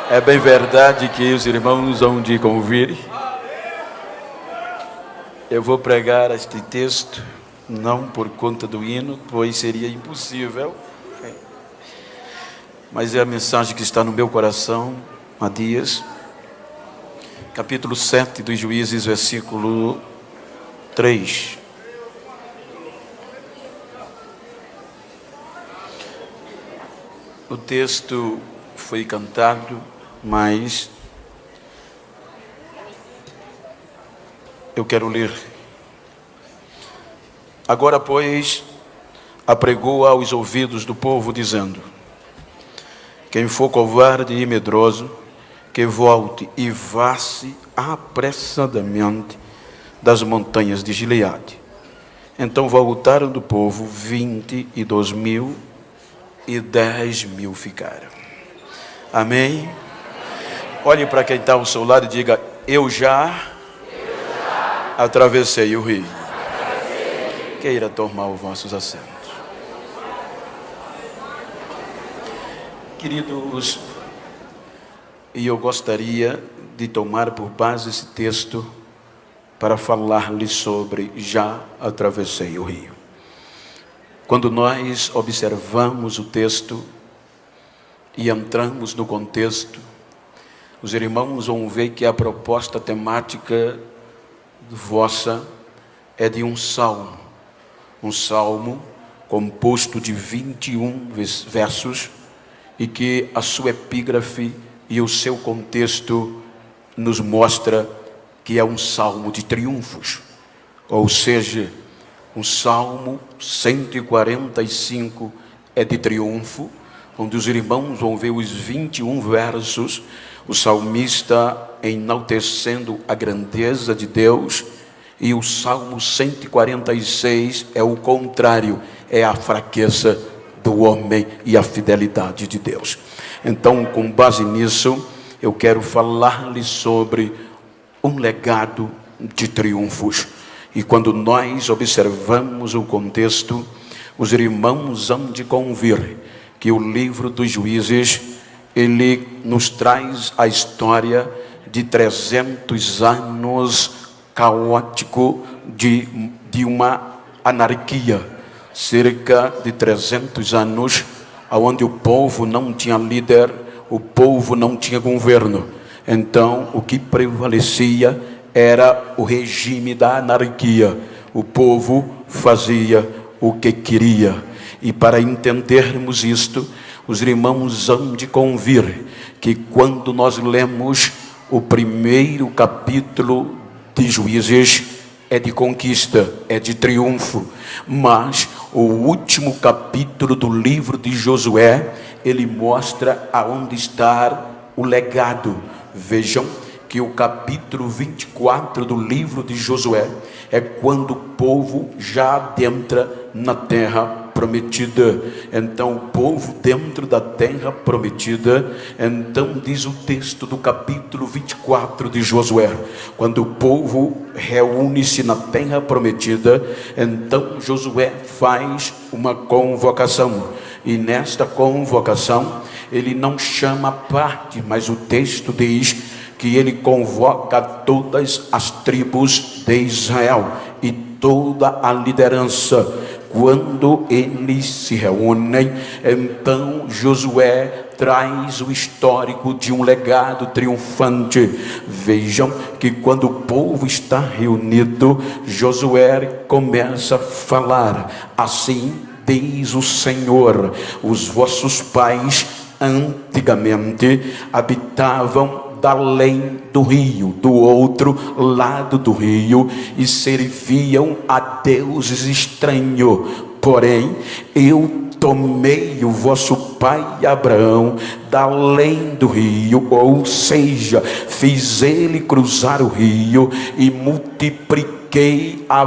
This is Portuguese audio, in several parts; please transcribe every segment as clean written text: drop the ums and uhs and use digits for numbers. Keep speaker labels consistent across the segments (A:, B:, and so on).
A: É bem verdade que os irmãos hão de convir. Eu vou pregar este texto, não por conta do hino, pois seria impossível. Mas é a mensagem que está no meu coração há dias. Capítulo 7 dos Juízes, versículo 3. O texto foi cantado, mas eu quero ler. Agora, pois, apregou aos ouvidos do povo, dizendo: quem for covarde e medroso, que volte e vá-se apressadamente das montanhas de Gileade. Então voltaram do povo 22.000 e 10.000 ficaram. Amém? Olhe para quem está ao seu lado e diga: eu já atravessei o rio. Queira tomar os vossos assentos. Queridos, e eu gostaria de tomar por base esse texto para falar-lhes sobre já atravessei o rio. Quando nós observamos o texto e entramos no contexto, os irmãos vão ver que a proposta temática vossa é de um salmo composto de 21 versos, e que a sua epígrafe e o seu contexto nos mostra que é um salmo de triunfos, ou seja, um salmo 145 é de triunfo, onde os irmãos vão ver os 21 versos, o salmista enaltecendo a grandeza de Deus, e o salmo 146 é o contrário, é a fraqueza do homem e a fidelidade de Deus. Então, com base nisso, eu quero falar-lhes sobre um legado de triunfos. E quando nós observamos o contexto, os irmãos hão de convir que o livro dos Juízes, ele nos traz a história de 300 anos caótico de uma anarquia. Cerca de 300 anos, onde o povo não tinha líder, o povo não tinha governo. Então, o que prevalecia era o regime da anarquia. O povo fazia o que queria. E para entendermos isto, os irmãos hão de convir que quando nós lemos o primeiro capítulo de Juízes, é de conquista, é de triunfo, mas o último capítulo do livro de Josué, ele mostra aonde está o legado. Vejam que o capítulo 24 do livro de Josué é quando o povo já adentra na terra prometida. Então o povo dentro da terra prometida, então diz o texto do capítulo 24 de Josué, quando o povo reúne-se na terra prometida, então Josué faz uma convocação, e nesta convocação ele não chama a parte, mas o texto diz que ele convoca todas as tribos de Israel e toda a liderança. Quando eles se reúnem, então Josué traz o histórico de um legado triunfante. Vejam que quando o povo está reunido, Josué começa a falar: assim diz o Senhor, os vossos pais antigamente habitavam além do rio, do outro lado do rio, e serviam a deuses estranhos. Porém, eu tomei o vosso pai Abraão da além do rio, ou seja, fiz ele cruzar o rio e multipliquei a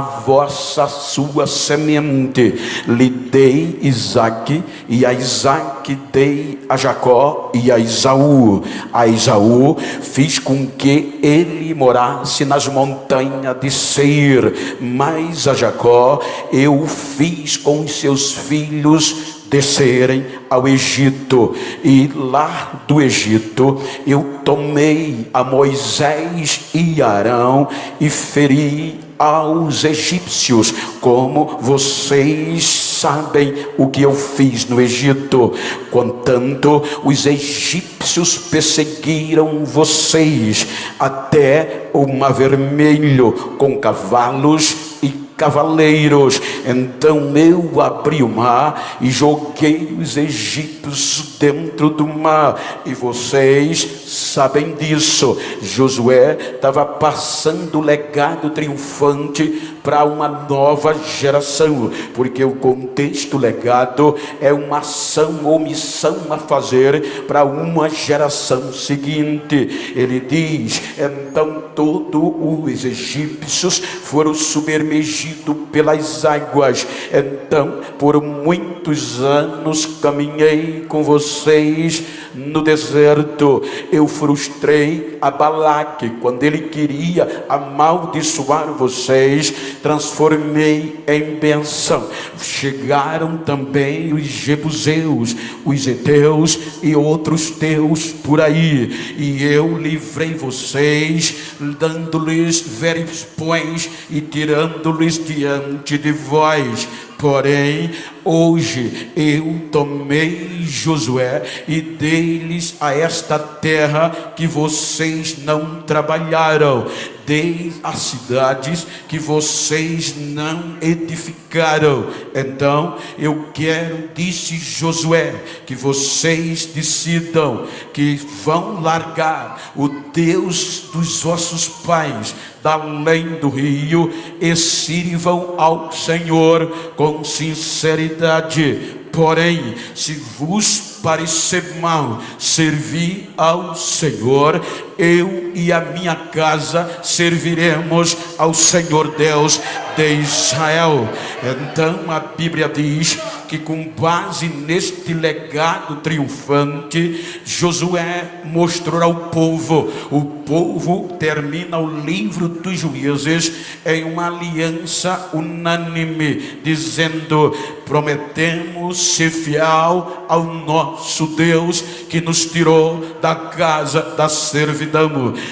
A: sua semente. Lhe dei Isaque, e a Isaque dei a Jacó e a Esaú. A Esaú fiz com que ele morasse nas montanhas de Seir, mas a Jacó eu fiz com seus filhos descerem ao Egito, e lá do Egito eu tomei a Moisés e Arão e feri aos egípcios, como vocês sabem o que eu fiz no Egito. Contanto, os egípcios perseguiram vocês até o Mar Vermelho, com cavalos e cavaleiros. Então eu abri o mar e joguei os egípcios dentro do mar, e vocês sabem disso. Josué estava passando o legado triunfante para uma nova geração, porque o contexto legado é uma ação ou missão a fazer para uma geração seguinte. Ele diz: então todos os egípcios foram submergidos pelas águas. Então por muitos anos caminhei com vocês no deserto. Eu frustrei a Balaque quando ele queria amaldiçoar vocês, transformei em bênção. Chegaram também os jebuseus, os heteus e outros teus por aí, e eu livrei vocês, dando-lhes veripões e tirando-lhes diante de vós. Porém, hoje eu tomei Josué e dei-lhes a esta terra que vocês não trabalharam, dei as cidades que vocês não edificaram. Então eu quero, disse Josué, que vocês decidam que vão largar o Deus dos vossos pais da além do rio e sirvam ao Senhor com sinceridade. Porém, se vos parecer mal servir ao Senhor, eu e a minha casa serviremos ao Senhor Deus de Israel. Então a Bíblia diz que, com base neste legado triunfante, Josué mostrou ao povo. O povo termina o livro dos Juízes em uma aliança unânime, dizendo: prometemos ser fiel ao nosso Deus que nos tirou da casa da servidão.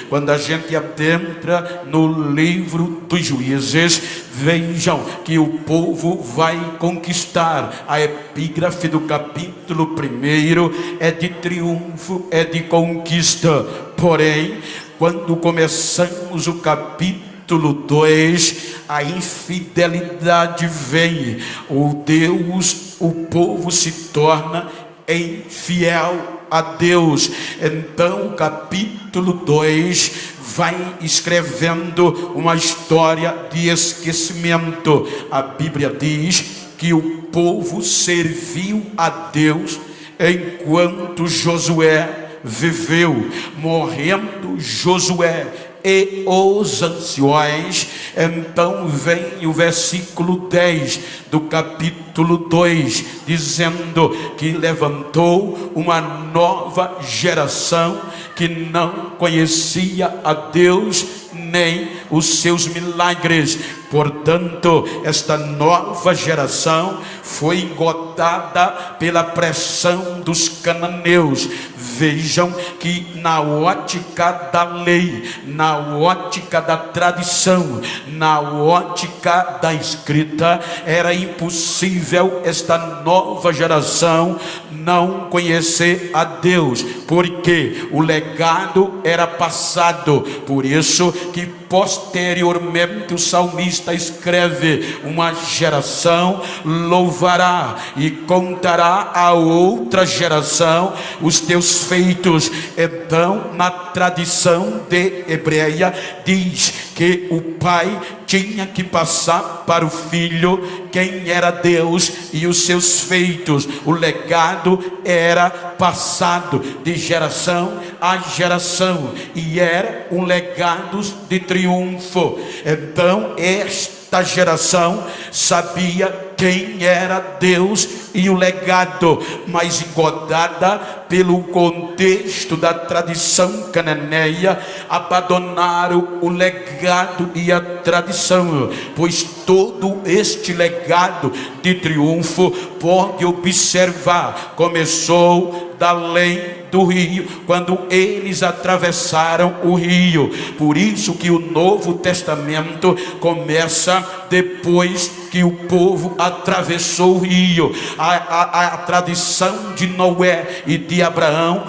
A: Quando a gente adentra no livro dos Juízes, vejam que o povo vai conquistar. A epígrafe do capítulo 1 é de triunfo, é de conquista. Porém, quando começamos o capítulo 2, a infidelidade vem. O povo se torna infiel a Deus. Então o capítulo 2 vai escrevendo uma história de esquecimento. A Bíblia diz que o povo serviu a Deus enquanto Josué viveu. Morrendo Josué e os anciões, então vem o versículo 10 do capítulo 2, dizendo que levantou uma nova geração que não conhecia a Deus nem os seus milagres. Portanto, esta nova geração foi engotada pela pressão dos cananeus. Vejam que na ótica da lei, na ótica da tradição, na ótica da escrita, era impossível esta nova geração não conhecer a Deus, porque o legado era passado. Por isso que posteriormente o salmista escreve: uma geração louvará e contará a outra geração os teus feitos. Então, na tradição de Hebreia, diz que o pai tinha que passar para o filho quem era Deus e os seus feitos. O legado era passado de geração a geração, e era um legado de triunfo. Então esta geração sabia quem era Deus e o legado, mas engodada pelo contexto da tradição cananeia, abandonaram o legado e a tradição, pois todo este legado de triunfo, pode observar, começou da além do rio, quando eles atravessaram o rio. Por isso que o Novo Testamento começa depois que o povo atravessou o rio. A tradição de Noé e de Abraão,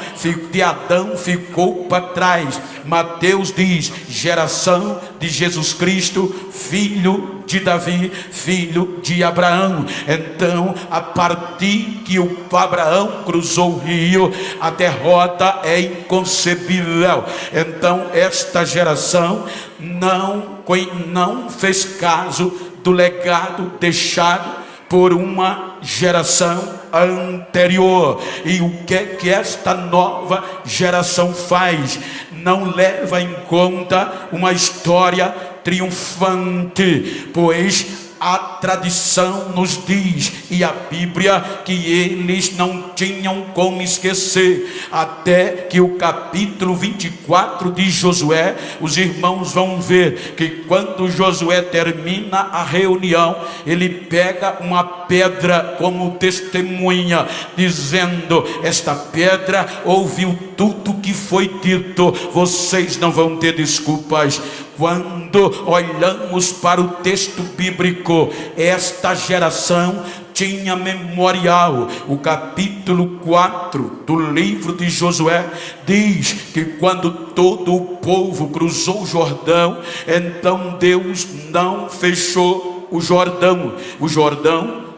A: de Adão, ficou para trás. Mateus diz: geração de Jesus Cristo, filho de Davi, filho de Abraão. Então, a partir que o Abraão cruzou o rio, a derrota é inconcebível. Então, esta geração não fez caso do legado deixado por uma geração anterior. E o que esta nova geração faz? Não leva em conta uma história triunfante, pois a tradição nos diz, e a Bíblia, que eles não tinham como esquecer, até que o capítulo 24 de Josué, os irmãos vão ver que quando Josué termina a reunião, ele pega uma pedra como testemunha, dizendo: esta pedra ouviu tudo que foi dito, vocês não vão ter desculpas. Quando olhamos para o texto bíblico, esta geração tinha memorial. O capítulo 4 do livro de Josué diz que quando todo o povo cruzou o Jordão, então Deus não fechou o Jordão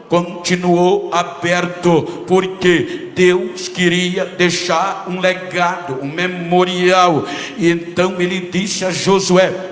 A: continuou aberto, porque Deus queria deixar um legado, um memorial. E então ele disse a Josué: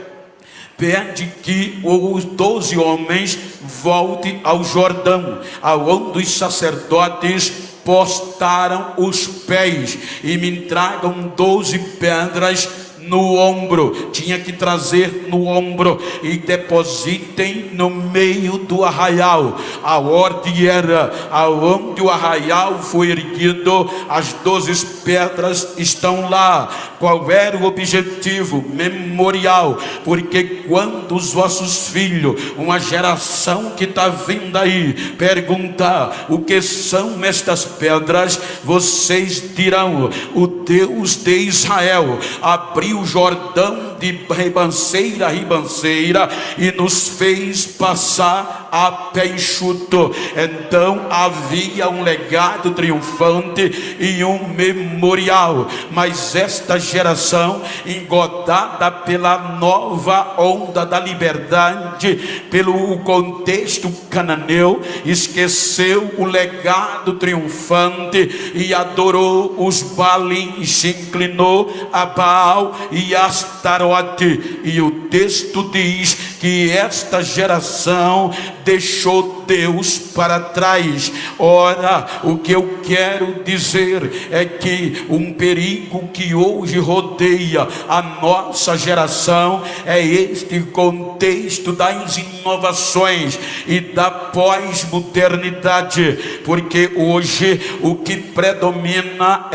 A: pede que os 12 homens voltem ao Jordão, aonde os sacerdotes postaram os pés, e me tragam 12 pedras no ombro. Tinha que trazer no ombro e depositem no meio do arraial. A ordem era: aonde o arraial foi erguido, as 12 pedras estão lá. Qual era o objetivo? Memorial. Porque quando os vossos filhos, uma geração que está vindo aí, perguntar o que são estas pedras, vocês dirão: o Deus de Israel abriu o Jordão de ribanceira a ribanceira e nos fez passar a pé enxuto. Então havia um legado triunfante e um memorial. Mas esta geração, engodada pela nova onda da liberdade, pelo contexto cananeu, esqueceu o legado triunfante e adorou os Baalins, se inclinou a Baal e Astarote. E o texto diz que esta geração deixou Deus para trás. Ora, o que eu quero dizer é que um perigo que hoje rodeia a nossa geração é este contexto das inovações e da pós-modernidade, porque hoje o que predomina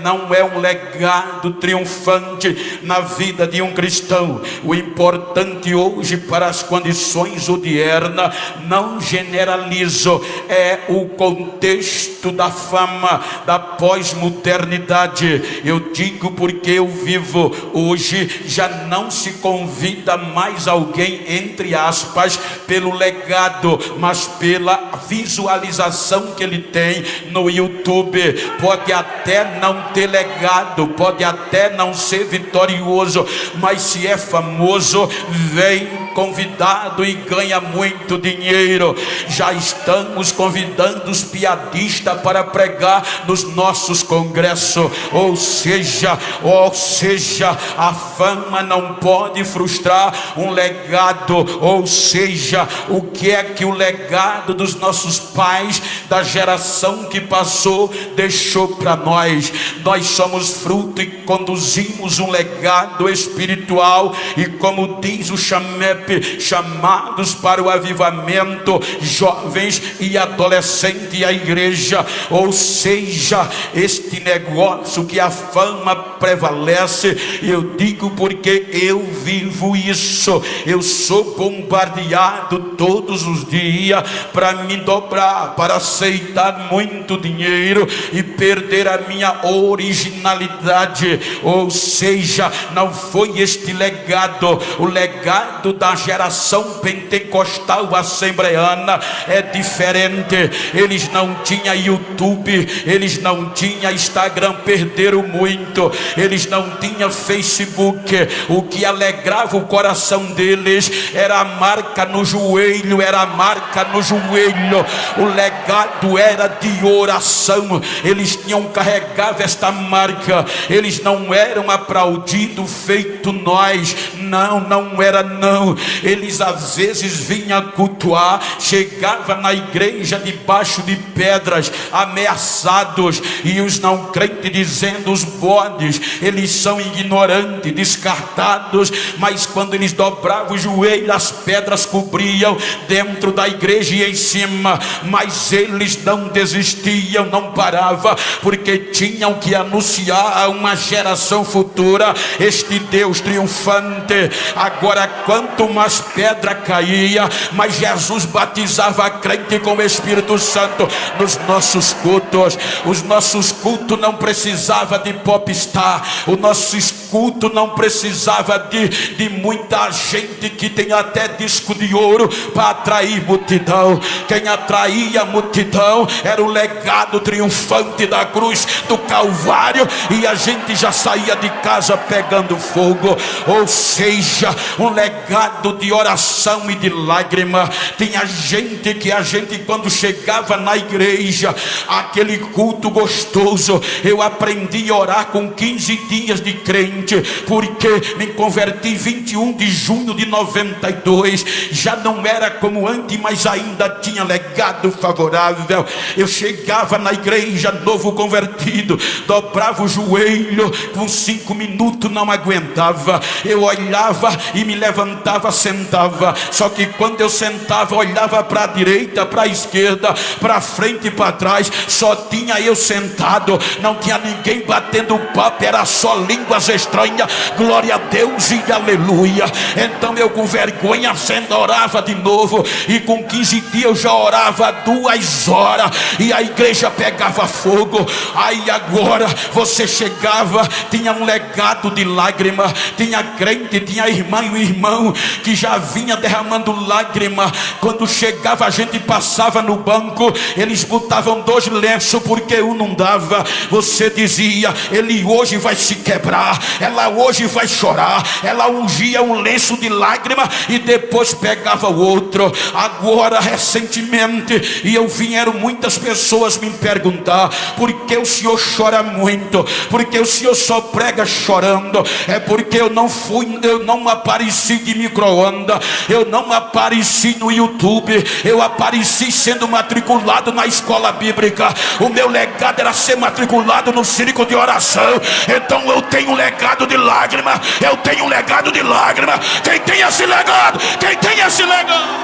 A: não é um legado triunfante na vida de um cristão. O importante hoje, para as condições odiernas, não generalizo, é o contexto da fama, da pós-modernidade. Eu digo porque eu vivo hoje. Já não se convida mais alguém, entre aspas, pelo legado, mas pela visualização que ele tem no YouTube. Pode até não ter legado, pode até não ser vitorioso, mas se é famoso, vem convidado e ganha muito dinheiro. Já estamos convidando os piadistas para pregar nos nossos congressos. Ou seja, a fama não pode frustrar um legado. Ou seja, o que é que o legado dos nossos pais, da geração que passou, deixou para nós? Nós somos fruto e conduzimos um legado espiritual, e como diz o Chamé web, chamados para o avivamento, jovens e adolescentes e a igreja. Ou seja, este negócio que a fama prevalece, eu digo porque eu vivo isso. Eu sou bombardeado todos os dias para me dobrar, para aceitar muito dinheiro e perder a minha originalidade. Ou seja, não foi este legado, o legado da geração pentecostal assembleana é diferente. Eles não tinham YouTube, eles não tinham Instagram, perderam muito. Eles não tinham Facebook. O que alegrava o coração deles era a marca no joelho, era a marca no joelho. O legado era de oração. Eles tinham carregado esta marca. Eles não eram aplaudidos feito nós. Não era não. Eles às vezes vinham cultuar, chegava na igreja debaixo de pedras, ameaçados, e os não crentes dizendo: os bodes, eles são ignorantes, descartados. Mas quando eles dobravam o joelho, as pedras cobriam dentro da igreja e em cima. Mas eles não desistiam, não paravam, porque tinham que anunciar a uma geração futura este Deus triunfante. Agora, quanto mais pedra caía, mas Jesus batizava a crente com o Espírito Santo nos nossos cultos. Os nossos cultos não precisavam de popstar, o nosso culto não precisava de muita gente que tem até disco de ouro para atrair multidão. Quem atraía a multidão era o legado triunfante da cruz do Calvário, e a gente já saía de casa pegando fogo. Ou seja, um legado de oração e de lágrima. Tinha gente que a gente, quando chegava na igreja, aquele culto gostoso, eu aprendi a orar com 15 dias de crente, porque me converti 21 de junho de 92. Já não era como antes, mas ainda tinha legado favorável. Eu chegava na igreja novo convertido, dobrava o joelho, com 5 minutos não aguentava. Eu olhava e me levantava, sentava. Só que quando eu sentava, olhava para a direita, para a esquerda, para frente e para trás, só tinha eu sentado, não tinha ninguém batendo papo, era só línguas estranhas. Glória a Deus e aleluia. Então eu, com vergonha, orava de novo, e com 15 dias eu já orava 2 horas e a igreja pegava fogo. Aí agora você chegava, tinha um legado de lágrima. Tinha crente, tinha irmã e o irmão que já vinha derramando lágrima. Quando chegava, a gente passava no banco, eles botavam 2 lenços porque um não dava. Você dizia: ele hoje vai se quebrar, ela hoje vai chorar. Ela ungia um lenço de lágrima e depois pegava o outro. Agora, recentemente, e eu vieram muitas pessoas me perguntar: por que o senhor chora muito? Porque o senhor só prega chorando? É porque eu não apareci de micro-ondas, eu não apareci no YouTube, eu apareci sendo matriculado na escola bíblica. O meu legado era ser matriculado no círculo de oração. Então eu tenho um legado de lágrima, eu tenho um legado de lágrima. Quem tem esse legado? Quem tem esse legado?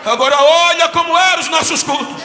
A: Agora olha como eram os nossos cultos.